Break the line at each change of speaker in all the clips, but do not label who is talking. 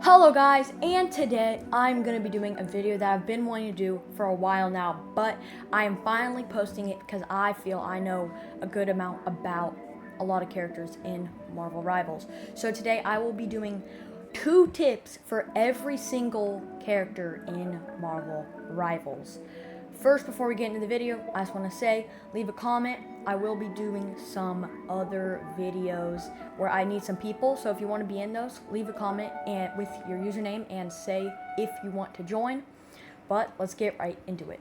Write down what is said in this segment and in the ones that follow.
Hello guys, and today I'm going to be doing a video that I've been wanting to do for a while now, but I am finally posting it because I feel I know a good amount about a lot of characters in Marvel Rivals. So today I will be doing 2 tips for every single character in Marvel Rivals. First, before we get into the video, I just want to say, leave a comment. I will be doing some other videos where I need some people, so if you want to be in those, leave a comment and with your username and say if you want to join. But let's get right into it.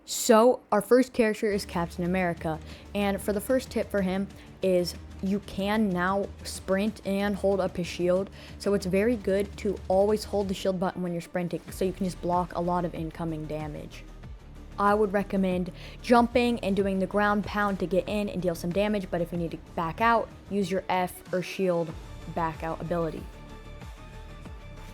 So, our first character is Captain America, and for the first tip for him is you can now sprint and hold up his shield, so it's very good to always hold the shield button when you're sprinting, so you can just block a lot of incoming damage. I would recommend jumping and doing the ground pound to get in and deal some damage, but if you need to back out, use your F or shield back out ability.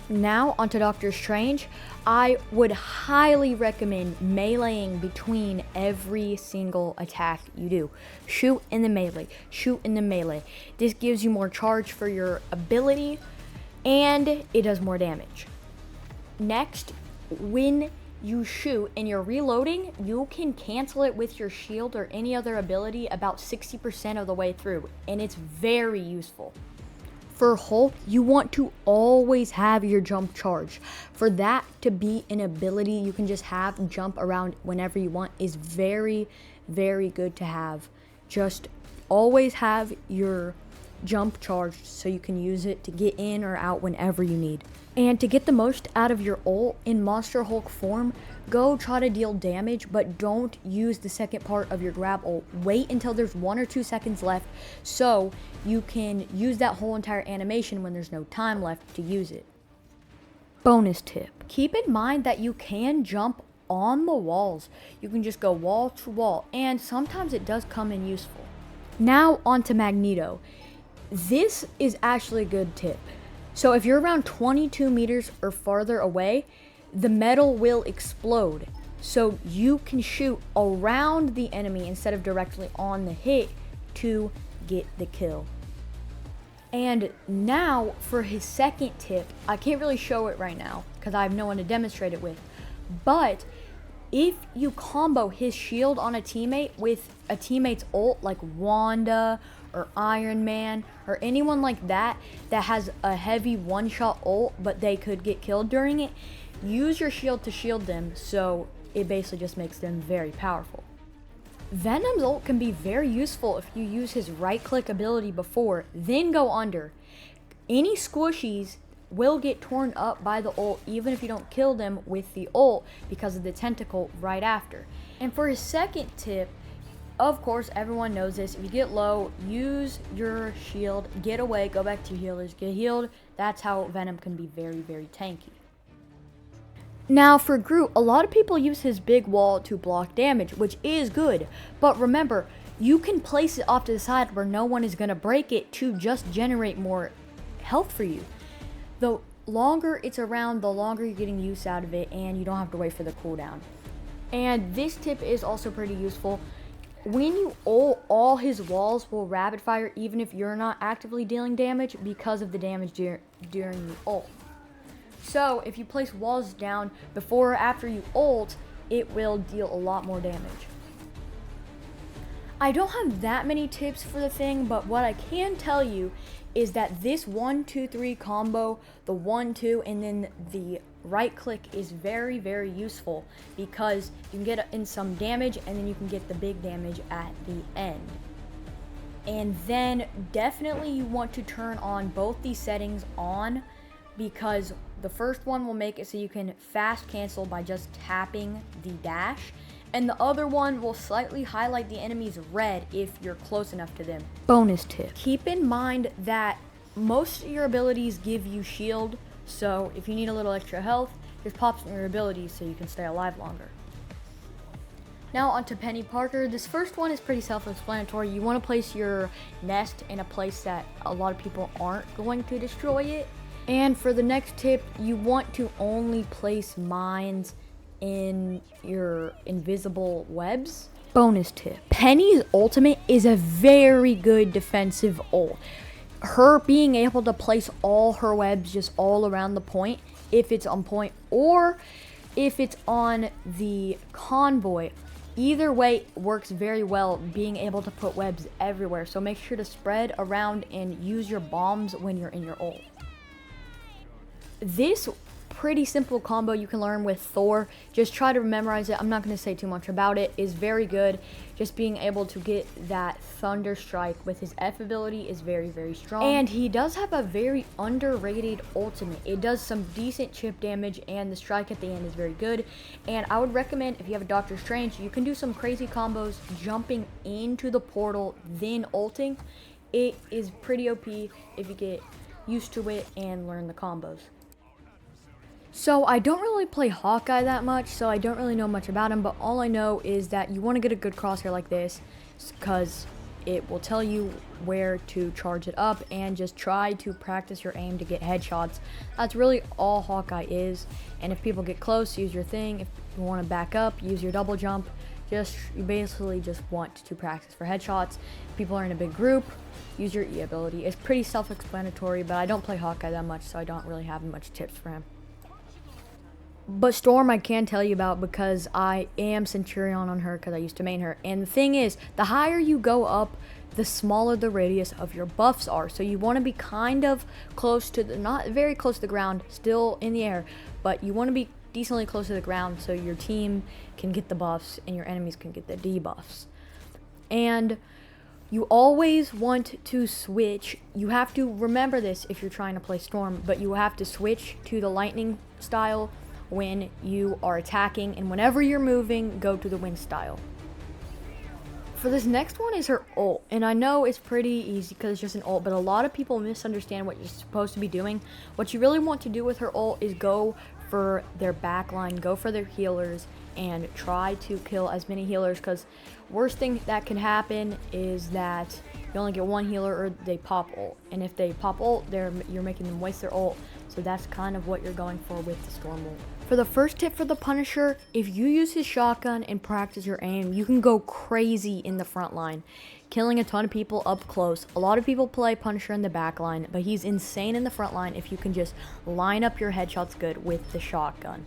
Now onto Doctor Strange. I would highly recommend meleeing between every single attack you do. Shoot in the melee, shoot in the melee. This gives you more charge for your ability and it does more damage. Next, when you shoot and you're reloading, you can cancel it with your shield or any other ability about 60% of the way through, and it's very useful. For Hulk, you want to always have your jump charge. For that to be an ability you can just have jump around whenever you want is very, very good to have. Just always have your jump charged so you can use it to get in or out whenever you need. And to get the most out of your ult in Monster Hulk form, go try to deal damage, but don't use the second part of your grab ult. Wait until there's 1 or 2 seconds left so you can use that whole entire animation when there's no time left to use it. Bonus tip. Keep in mind that you can jump on the walls. You can just go wall to wall, and sometimes it does come in useful. Now onto Magneto. This is actually a good tip. So if you're around 22 meters or farther away, the metal will explode. So you can shoot around the enemy instead of directly on the hit to get the kill. And now for his second tip, I can't really show it right now because I have no one to demonstrate it with. But if you combo his shield on a teammate with a teammate's ult like Wanda or Iron Man or anyone like that has a heavy one-shot ult but they could get killed during it, use your shield to shield them, so it basically just makes them very powerful. Venom's ult can be very useful if you use his right-click ability before, then go under. Any squishies will get torn up by the ult even if you don't kill them with the ult because of the tentacle right after. And for his second tip, of course, everyone knows this. If you get low, use your shield, get away, go back to your healers, get healed. That's how Venom can be very, very tanky. Now for Groot, a lot of people use his big wall to block damage, which is good. But remember, you can place it off to the side where no one is going to break it to just generate more health for you. The longer it's around, the longer you're getting use out of it, and you don't have to wait for the cooldown. And this tip is also pretty useful. When you ult, all his walls will rapid fire even if you're not actively dealing damage because of the damage during the ult. So if you place walls down before or after you ult, it will deal a lot more damage. I don't have that many tips for the thing, but what I can tell you is that this 1-2-3 combo, the 1-2 and then the right click is very, very useful because you can get in some damage and then you can get the big damage at the end. And then definitely you want to turn on both these settings on because the first one will make it so you can fast cancel by just tapping the dash, and the other one will slightly highlight the enemies red if you're close enough to them. Bonus tip. Keep in mind that most of your abilities give you shield, so if you need a little extra health, just pops in your abilities so you can stay alive longer. Now onto Penny Parker. This first one is pretty self-explanatory. You want to place your nest in a place that a lot of people aren't going to destroy it. And for the next tip, you want to only place mines in your invisible webs. Bonus tip. Penny's ultimate is a very good defensive ult. her being able to place all her webs just all around the point, if it's on point, or if it's on the convoy. Either way works very well, being able to put webs everywhere. So make sure to spread around and use your bombs when you're in your ult. This pretty simple combo you can learn with Thor. Just try to memorize it. I'm not going to say too much about it. Is very good. Just being able to get that Thunder Strike with his F ability is very, very strong. And he does have a very underrated ultimate. It does some decent chip damage, and the strike at the end is very good. And I would recommend, if you have a Doctor Strange, you can do some crazy combos jumping into the portal, then ulting. It is pretty OP if you get used to it and learn the combos. So I don't really play Hawkeye that much, so I don't really know much about him, but all I know is that you want to get a good crosshair like this because it will tell you where to charge it up, and just try to practice your aim to get headshots. That's really all Hawkeye is. And if people get close, use your thing. If you want to back up, use your double jump. You basically just want to practice for headshots. If people are in a big group, use your E ability. It's pretty self-explanatory, but I don't play Hawkeye that much, so I don't really have much tips for him. But Storm I can tell you about because I am Centurion on her because I used to main her. And the thing is, the higher you go up, the smaller the radius of your buffs are. So you want to be kind of close to the, not very close to the ground, still in the air, but you want to be decently close to the ground so your team can get the buffs and your enemies can get the debuffs. And you always want to switch. You have to remember this if you're trying to play Storm, but you have to switch to the lightning style when you are attacking, and whenever you're moving, go to the wind style. For this next one is her ult, and I know it's pretty easy because it's just an ult, but a lot of people misunderstand what you're supposed to be doing. What you really want to do with her ult is go for their backline, go for their healers, and try to kill as many healers, because worst thing that can happen is that you only get one healer or they pop ult, and if they pop ult, you're making them waste their ult. So that's kind of what you're going for with the Storm ult. For the first tip for the Punisher, if you use his shotgun and practice your aim, you can go crazy in the front line, killing a ton of people up close. A lot of people play Punisher in the back line, but he's insane in the front line if you can just line up your headshots good with the shotgun.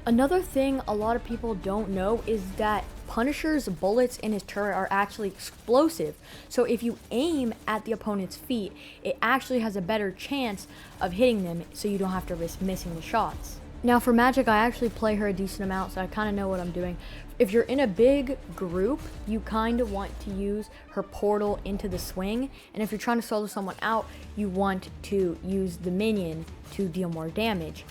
Another thing a lot of people don't know is that Punisher's bullets in his turret are actually explosive. So if you aim at the opponent's feet, it actually has a better chance of hitting them, so you don't have to risk missing the shots. Now for Magic, I actually play her a decent amount, so I kind of know what I'm doing. If you're in a big group, you kind of want to use her portal into the swing. And if you're trying to solo someone out, you want to use the minion to deal more damage.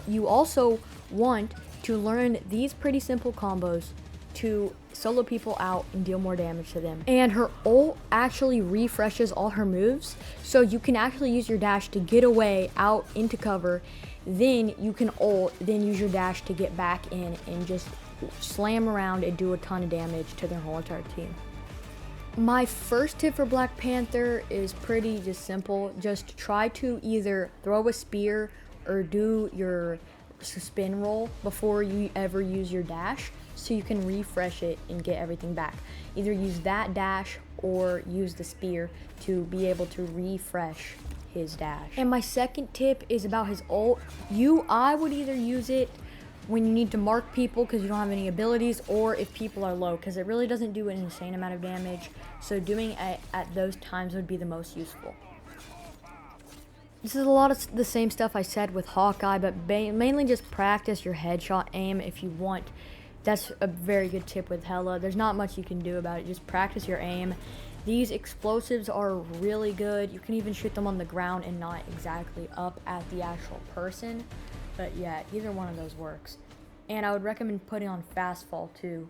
You also want to learn these pretty simple combos to solo people out and deal more damage to them. And her ult actually refreshes all her moves, so you can actually use your dash to get away out into cover, then you can ult, then use your dash to get back in and just slam around and do a ton of damage to their whole entire team. My first tip for Black Panther is pretty just simple. Just try to either throw a spear or do your spin roll before you ever use your dash, so you can refresh it and get everything back. Either use that dash or use the spear to be able to refresh his dash. And my second tip is about his ult. I would either use it when you need to mark people because you don't have any abilities, or if people are low, because it really doesn't do an insane amount of damage. So doing it at those times would be the most useful. This is a lot of the same stuff I said with Hawkeye, but mainly just practice your headshot aim if you want. That's a very good tip with Hela. There's not much you can do about it. Just practice your aim. These explosives are really good. You can even shoot them on the ground and not exactly up at the actual person. But yeah, either one of those works. And I would recommend putting on Fast Fall too.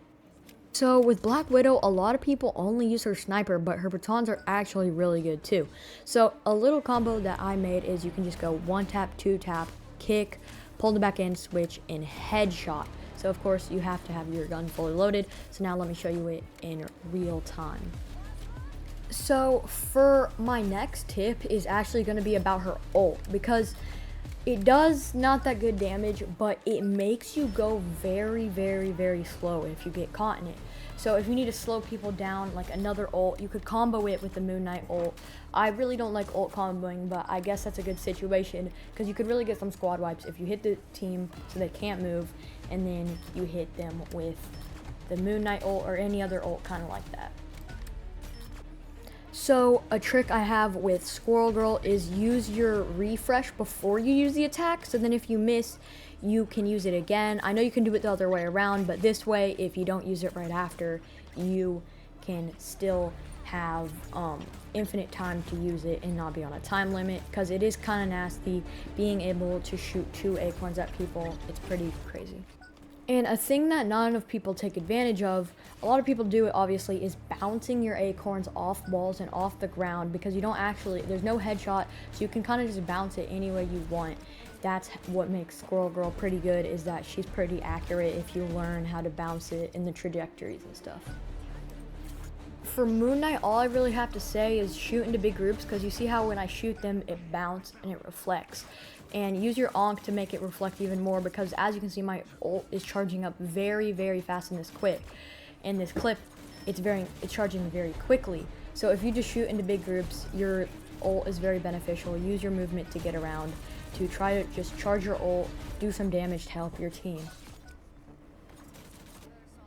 So with Black Widow, a lot of people only use her sniper, but her batons are actually really good too. So a little combo that I made is you can just go 1 tap, 2 tap, kick, pull the back end switch, and headshot. So of course you have to have your gun fully loaded. So now let me show you it in real time. So for my next tip is actually going to be about her ult, because It does not that good damage, but it makes you go very, very, very slow if you get caught in it. So if you need to slow people down, like another ult, you could combo it with the Moon Knight ult. I really don't like ult comboing, but I guess that's a good situation because you could really get some squad wipes if you hit the team so they can't move, and then you hit them with the Moon Knight ult or any other ult kind of like that. So a trick I have with Squirrel Girl is use your refresh before you use the attack, so then if you miss, you can use it again. I know you can do it the other way around, but this way, if you don't use it right after, you can still have infinite time to use it and not be on a time limit, because it is kind of nasty being able to shoot 2 acorns at people. It's pretty crazy. And a thing that not enough people take advantage of, a lot of people do it obviously, is bouncing your acorns off walls and off the ground, because you don't actually, there's no headshot, so you can kind of just bounce it any way you want. That's what makes Squirrel Girl pretty good, is that she's pretty accurate if you learn how to bounce it in the trajectories and stuff. For Moon Knight, all I really have to say is shoot into big groups, because you see how when I shoot them, it bounces and it reflects. And use your Ankh to make it reflect even more, because as you can see, my ult is charging up very, very fast in this clip. In this clip, it's charging very quickly. So if you just shoot into big groups, your ult is very beneficial. Use your movement to get around, to try to just charge your ult, do some damage to help your team.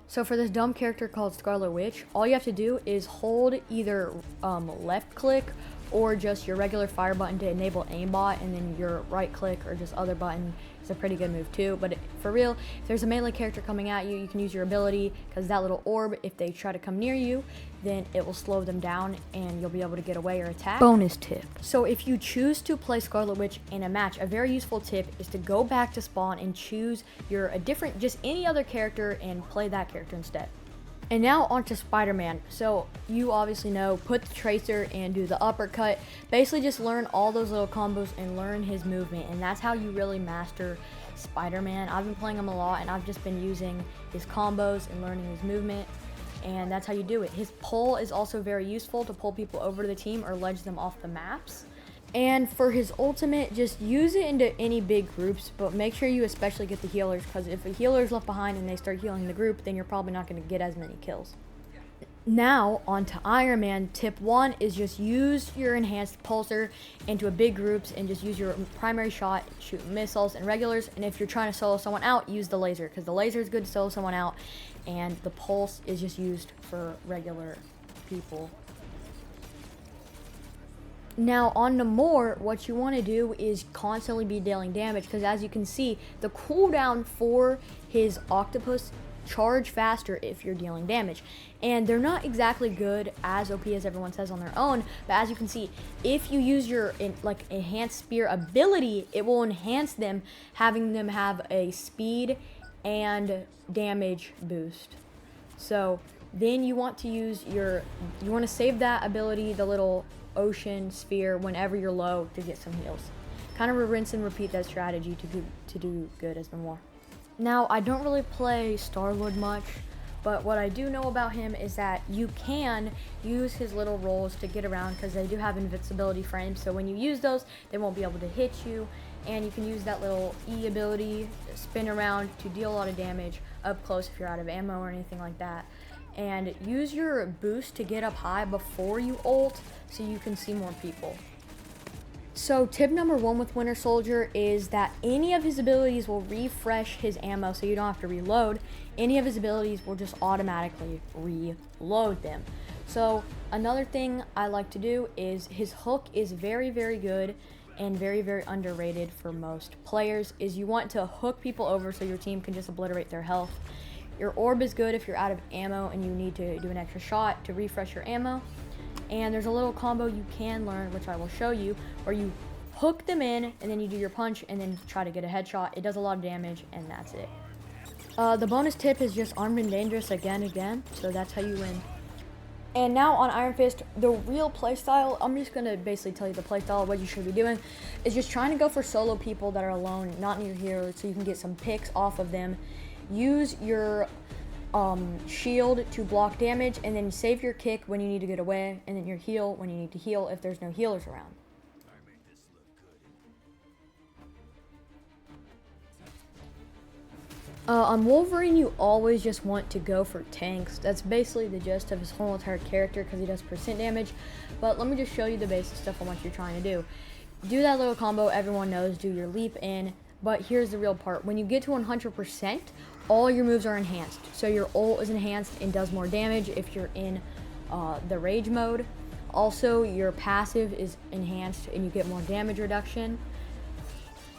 So for this dumb character called Scarlet Witch, all you have to do is hold either left click or just your regular fire button to enable aimbot, and then your right click or just other button is a pretty good move too. But for real, if there's a melee character coming at you, you can use your ability, because that little orb, if they try to come near you, then it will slow them down and you'll be able to get away or attack. Bonus tip. So if you choose to play Scarlet Witch in a match, a very useful tip is to go back to spawn and choose just any other character and play that character instead. And now onto Spider-Man. So you obviously know, put the tracer and do the uppercut. Basically just learn all those little combos and learn his movement, and that's how you really master Spider-Man. I've been playing him a lot, and I've just been using his combos and learning his movement, and that's how you do it. His pull is also very useful to pull people over to the team or ledge them off the maps. And for his ultimate, just use it into any big groups, but make sure you especially get the healers, because if a healer is left behind and they start healing the group, then you're probably not going to get as many kills. Now, on to Iron Man. Tip 1 is just use your enhanced pulsar into big groups and just use your primary shot, shoot missiles and regulars. And if you're trying to solo someone out, use the laser, because the laser is good to solo someone out, and the pulse is just used for regular people. Now on to more, what you want to do is constantly be dealing damage, because as you can see, the cooldown for his octopus charge faster if you're dealing damage, and they're not exactly good as OP as everyone says on their own, but as you can see, if you use your enhanced spear ability, it will enhance them, having them have a speed and damage boost. So then you want to use you want to save that ability, the little ocean sphere, whenever you're low, to get some heals. Kind of rinse and repeat that strategy to do good as the more. Now, I don't really play Star-Lord much, but what I do know about him is that you can use his little rolls to get around, because they do have invincibility frames, so when you use those, they won't be able to hit you, and you can use that little E ability, spin around, to deal a lot of damage up close if you're out of ammo or anything like that. And use your boost to get up high before you ult, so you can see more people. So tip number 1 with Winter Soldier is that any of his abilities will refresh his ammo, so you don't have to reload. Any of his abilities will just automatically reload them. So another thing I like to do is his hook is very, very good and very, very underrated for most players, is you want to hook people over so your team can just obliterate their health. Your orb is good if you're out of ammo and you need to do an extra shot to refresh your ammo. And there's a little combo you can learn, which I will show you, where you hook them in and then you do your punch and then try to get a headshot. It does a lot of damage, and that's it. The bonus tip is just armed and dangerous again, so that's how you win. And now on Iron Fist, the real playstyle, I'm just going to basically tell you the playstyle, what you should be doing, is just trying to go for solo people that are alone, not near heroes, so you can get some picks off of them. Use your shield to block damage, and then save your kick when you need to get away, and then your heal when you need to heal if there's no healers around. On Wolverine, you always just want to go for tanks. That's basically the gist of his whole entire character because he does percent damage. But let me just show you the basic stuff on what you're trying to do. Do that little combo everyone knows, do your leap in. But here's the real part. When you get to 100%, all your moves are enhanced. So your ult is enhanced and does more damage if you're in the rage mode. Also, your passive is enhanced and you get more damage reduction.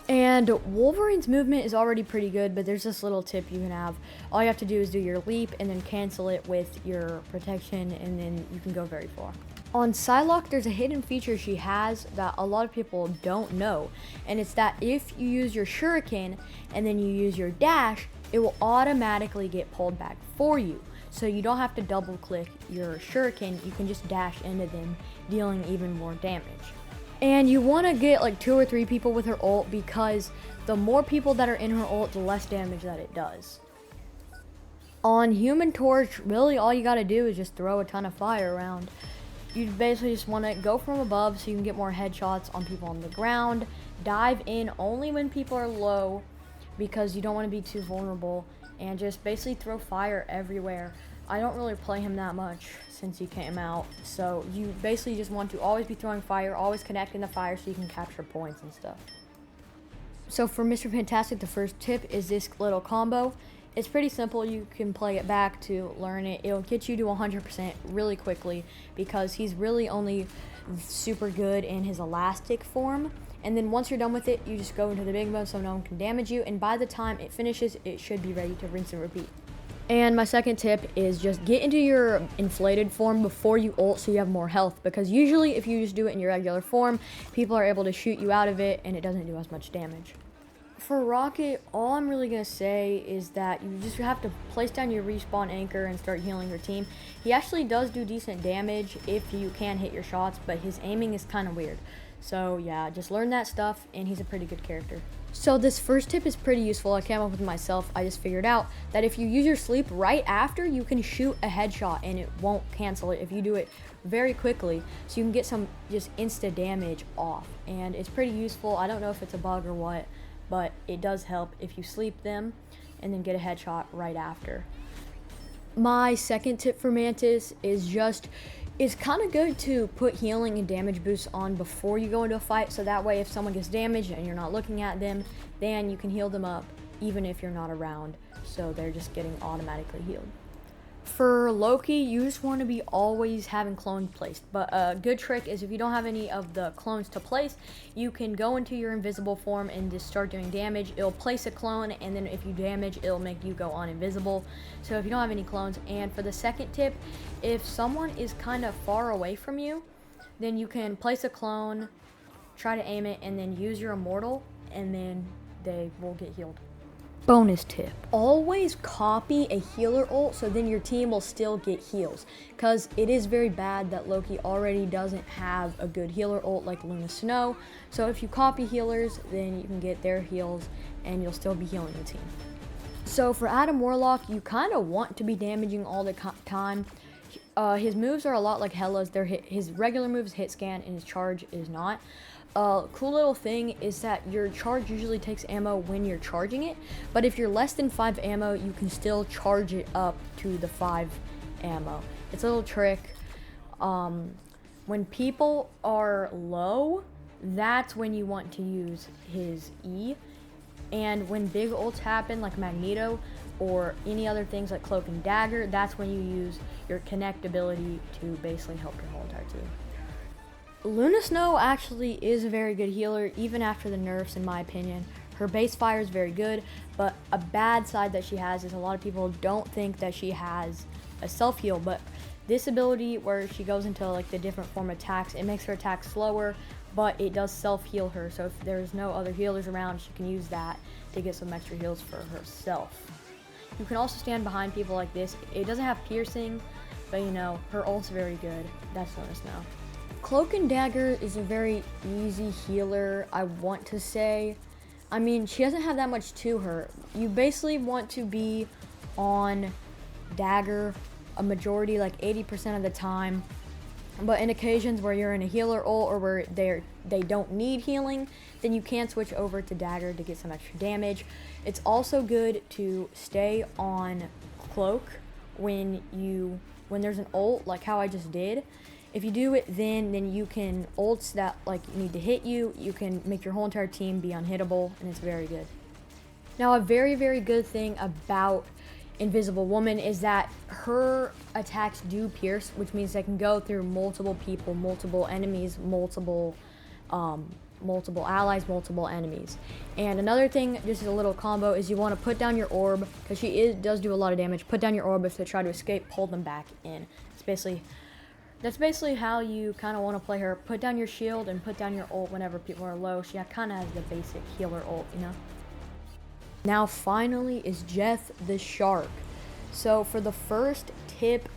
And Wolverine's movement is already pretty good, but there's this little tip you can have. All you have to do is do your leap and then cancel it with your protection, and then you can go very far. On Psylocke, there's a hidden feature she has that a lot of people don't know, and it's that if you use your shuriken and then you use your dash, it will automatically get pulled back for you. So you don't have to double click your shuriken, you can just dash into them, dealing even more damage. And you want to get like 2 or 3 people with her ult, because the more people that are in her ult, the less damage that it does. On Human Torch, really all you got to do is just throw a ton of fire around. You basically just want to go from above so you can get more headshots on people on the ground. Dive in only when people are low, because you don't want to be too vulnerable. And just basically throw fire everywhere. I don't really play him that much since he came out, so you basically just want to always be throwing fire, always connecting the fire so you can capture points and stuff. So for Mr. Fantastic, the first tip is this little combo. It's pretty simple. You can play it back to learn it. It'll get you to 100% really quickly, because he's really only super good in his elastic form. And then once you're done with it, you just go into the big mode so no one can damage you, and by the time it finishes, it should be ready to rinse and repeat. And my second tip is just get into your inflated form before you ult so you have more health, because usually if you just do it in your regular form, people are able to shoot you out of it and it doesn't do as much damage. For Rocket, all I'm really going to say is that you just have to place down your respawn anchor and start healing your team. He actually does do decent damage if you can hit your shots, but his aiming is kind of weird. So yeah, just learn that stuff, and he's a pretty good character. So this first tip is pretty useful. I came up with it myself. I just figured out that if you use your sleep right after, you can shoot a headshot and it won't cancel it if you do it very quickly. So you can get some just insta damage off, and it's pretty useful. I don't know if it's a bug or what, but it does help if you sleep them and then get a headshot right after. My second tip for Mantis is just, it's kind of good to put healing and damage boosts on before you go into a fight, so that way if someone gets damaged and you're not looking at them, then you can heal them up even if you're not around, so they're just getting automatically healed. For Loki, you just want to be always having clones placed, but a good trick is if you don't have any of the clones to place, you can go into your invisible form and just start doing damage. It'll place a clone, and then if you damage, it'll make you go on invisible. So if you don't have any clones. And for the second tip, if someone is kind of far away from you, then you can place a clone, try to aim it, and then use your immortal, and then they will get healed. Bonus tip, always copy a healer ult so then your team will still get heals, because it is very bad that Loki already doesn't have a good healer ult like Luna Snow. So if you copy healers, then you can get their heals and you'll still be healing the team. So for Adam Warlock, you kind of want to be damaging all the time. His moves are a lot like Hela's. His regular moves hit scan and his charge is not. Cool little thing is that your charge usually takes ammo when you're charging it, but if you're less than 5 ammo, you can still charge it up to the 5 ammo. It's a little trick. When people are low, that's when you want to use his E, and when big ults happen like Magneto or any other things like Cloak and Dagger, that's when you use your connect ability to basically help your whole entire team. Luna Snow actually is a very good healer, even after the nerfs, in my opinion. Her base fire is very good, but a bad side that she has is a lot of people don't think that she has a self-heal, but this ability where she goes into like the different form attacks, it makes her attack slower, but it does self-heal her, so if there's no other healers around, she can use that to get some extra heals for herself. You can also stand behind people like this. It doesn't have piercing, but you know, her ult's very good. That's Luna Snow. Cloak and Dagger is a very easy healer, I want to say. I mean, she doesn't have that much to her. You basically want to be on Dagger a majority, like 80% of the time. But in occasions where you're in a healer ult or where they don't need healing, then you can switch over to dagger to get some extra damage. It's also good to stay on cloak when there's an ult, like how I just did. If you do it then you can ults that like need to hit you. You can make your whole entire team be unhittable, and it's very good. Now, a very, very good thing about Invisible Woman is that her attacks do pierce, which means they can go through multiple people, multiple enemies, multiple allies, multiple enemies. And another thing, just as a little combo, is you want to put down your orb, because she does do a lot of damage. Put down your orb. If they try to escape, pull them back in. That's basically how you kind of want to play her. Put down your shield and put down your ult whenever people are low. She kind of has the basic healer ult, you know? Now finally is Jeth the Shark. So for the first tip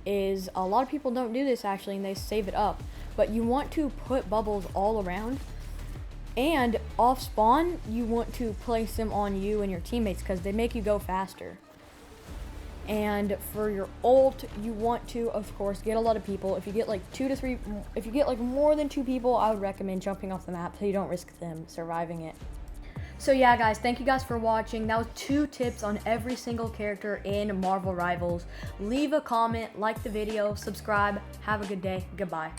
is, a lot of people don't do this actually, and they save it up. But you want to put bubbles all around, and off spawn you want to place them on you and your teammates because they make you go faster. And for your ult, you want to, of course, get a lot of people. If you get like if you get like more than 2 people, I would recommend jumping off the map so you don't risk them surviving it. So yeah, guys, thank you guys for watching. That was 2 tips on every single character in Marvel Rivals. Leave a comment, like the video, subscribe. Have a good day. Goodbye.